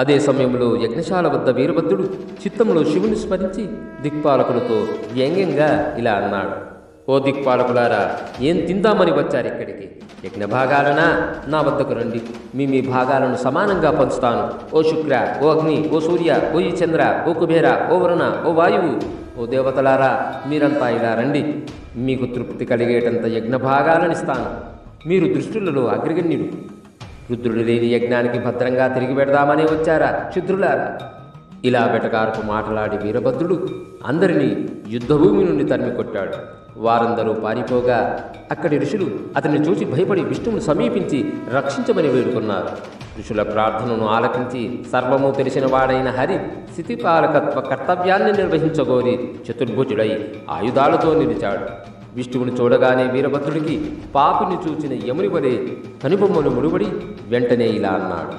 అదే సమయంలో యజ్ఞశాల వద్ద వీరభద్రుడు చిత్తంలో శివుని స్మరించి దిక్పాలకులతో వ్యంగ్యంగా ఇలా అన్నాడు: ఓ దిక్పాలకులారా, ఏం తిందామని వచ్చారిక్కడికి? యజ్ఞ భాగాలనా? నా వద్దకు రండి, మీ భాగాలను సమానంగా పంచుతాను. ఓ శుక్ర, ఓ అగ్ని, ఓ సూర్య, ఓ ఈ చంద్ర, ఓ కుబేర, ఓ వరుణ, ఓ వాయువు, ఓ దేవతలారా, మీరంతా ఇలా రండి. మీకు తృప్తి కలిగేటంత యజ్ఞ భాగాలనిస్తాను. మీరు దృష్టులలో అగ్రగణ్యుడు. రుద్రుడు లేని యజ్ఞానికి భద్రంగా తిరిగి పెడదామనే వచ్చారా క్షుద్రులారా? ఇలా వెటకారపు మాటలాడి వీరభద్రుడు అందరినీ యుద్ధభూమి నుండి తరిమి కొట్టాడు. వారందరూ పారిపోగా అక్కడి ఋషులు అతన్ని చూసి భయపడి విష్ణువును సమీపించి రక్షించమని వేడుకున్నారు. ఋషుల ప్రార్థనను ఆలకించి సర్వము తెలిసిన వాడైన హరి స్థితిపాలకత్వ కర్తవ్యాన్ని నిర్వహించగోరి చతుర్భుజుడై ఆయుధాలతో నిలిచాడు. విష్ణువుని చూడగానే వీరభద్రుడికి పాపిని చూచిన యముని వలె కనుబొమ్మలు ముడిపడి వెంటనే ఇలా అన్నాడు: